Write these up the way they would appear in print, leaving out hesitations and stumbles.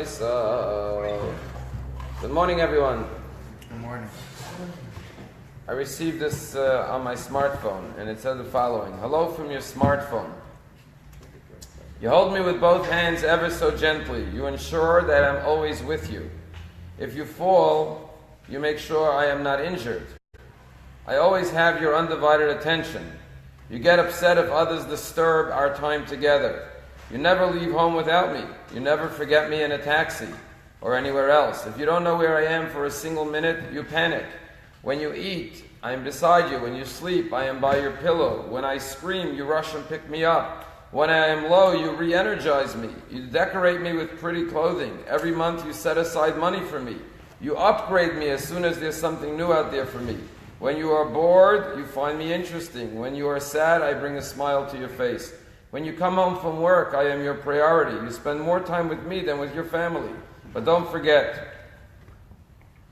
So, good morning, everyone. Good morning. I received this on my smartphone, and it said the following: Hello from your smartphone. You hold me with both hands ever so gently. You ensure that I'm always with you. If you fall, you make sure I am not injured. I always have your undivided attention. You get upset if others disturb our time together. You never leave home without me. You never forget me in a taxi or anywhere else. If you don't know where I am for a single minute, you panic. When you eat, I am beside you. When you sleep, I am by your pillow. When I scream, you rush and pick me up. When I am low, you re-energize me. You decorate me with pretty clothing. Every month you set aside money for me. You upgrade me as soon as there's something new out there for me. When you are bored, you find me interesting. When you are sad, I bring a smile to your face. When you come home from work, I am your priority. You spend more time with me than with your family. But don't forget,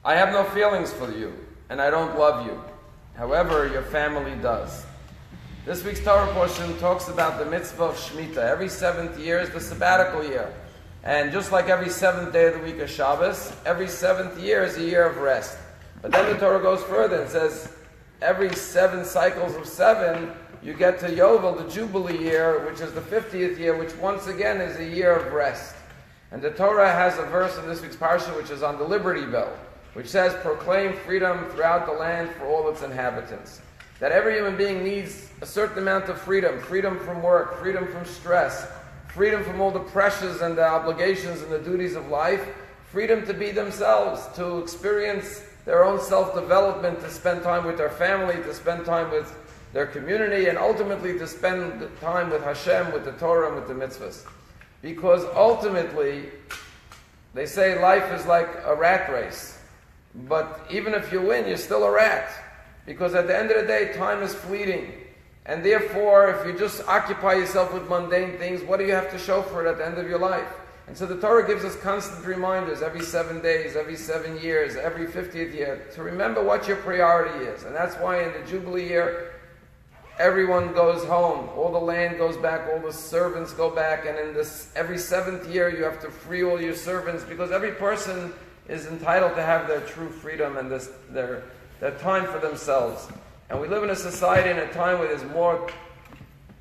I have no feelings for you, and I don't love you. However, your family does. This week's Torah portion talks about the mitzvah of Shemitah. Every seventh year is the sabbatical year. And just like every seventh day of the week is Shabbos, every seventh year is a year of rest. But then the Torah goes further and says, every 7 cycles of 7, you get to Yovel, the Jubilee year, which is the 50th year, which once again is a year of rest. And the Torah has a verse in this week's parsha which is on the Liberty Bell, which says, proclaim freedom throughout the land for all its inhabitants. That every human being needs a certain amount of freedom. Freedom from work, freedom from stress, freedom from all the pressures and the obligations and the duties of life, freedom to be themselves, to experience their own self-development, to spend time with their family, to spend time with their community, and ultimately to spend time with Hashem, with the Torah, and with the mitzvahs. Because ultimately, they say life is like a rat race. But even if you win, you're still a rat. Because at the end of the day, time is fleeting. And therefore, if you just occupy yourself with mundane things, what do you have to show for it at the end of your life? And so the Torah gives us constant reminders every 7 days, every 7 years, every 50th year, to remember what your priority is. And that's why in the Jubilee year, everyone goes home, all the land goes back, all the servants go back, and in this every 7th year you have to free all your servants, because every person is entitled to have their true freedom and their time for themselves. And we live in a society in a time where there's more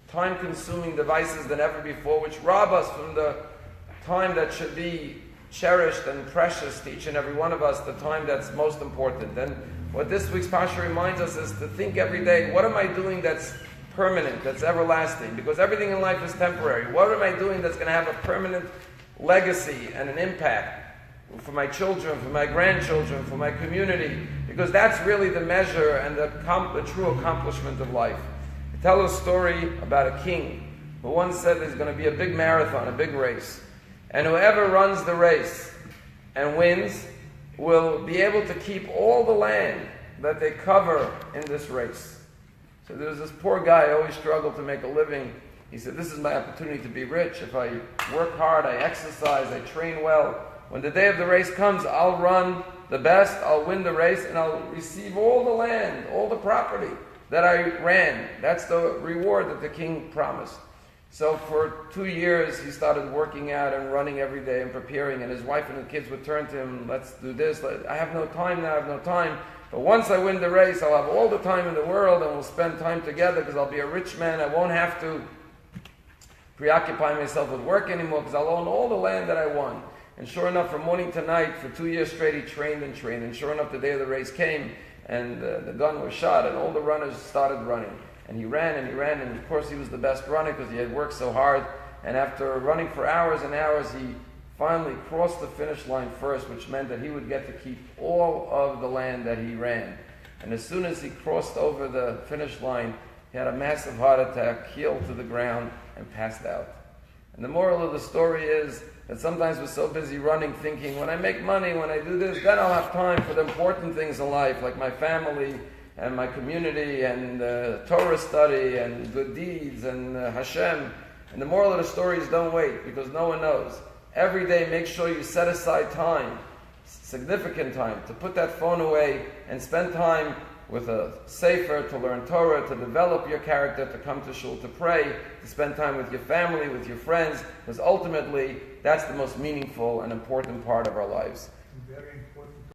time-consuming devices than ever before, which rob us from the time that should be cherished and precious to each and every one of us, the time that's most important. And what this week's parsha reminds us is to think every day, what am I doing that's permanent, that's everlasting? Because everything in life is temporary. What am I doing that's going to have a permanent legacy and an impact for my children, for my grandchildren, for my community? Because that's really the measure and the true accomplishment of life. I tell a story about a king who once said there's going to be a big marathon, a big race. And whoever runs the race and wins will be able to keep all the land that they cover in this race. So there was this poor guy who always struggled to make a living. He said, this is my opportunity to be rich. If I work hard, I exercise, I train well, when the day of the race comes, I'll run the best, I'll win the race, and I'll receive all the land, all the property that I ran. That's the reward that the king promised. So for 2 years, he started working out and running every day and preparing, and his wife and the kids would turn to him, let's do this. I have no time now, I have no time. But once I win the race, I'll have all the time in the world, and we'll spend time together because I'll be a rich man. I won't have to preoccupy myself with work anymore because I'll own all the land that I won. And sure enough, from morning to night, for 2 years straight, he trained and trained. And sure enough, the day of the race came, and the gun was shot, and all the runners started running. And he ran, and of course he was the best runner because he had worked so hard. And after running for hours and hours, he finally crossed the finish line first, which meant that he would get to keep all of the land that he ran. And as soon as he crossed over the finish line, he had a massive heart attack, heeled to the ground, and passed out. And the moral of the story is that sometimes we're so busy running, thinking, when I make money, when I do this, then I'll have time for the important things in life, like my family, and my community, and Torah study, and good deeds, and Hashem. And the moral of the story is don't wait, because no one knows. Every day, make sure you set aside time, significant time, to put that phone away and spend time with a sefer, to learn Torah, to develop your character, to come to shul to pray, to spend time with your family, with your friends, because ultimately that's the most meaningful and important part of our lives. Very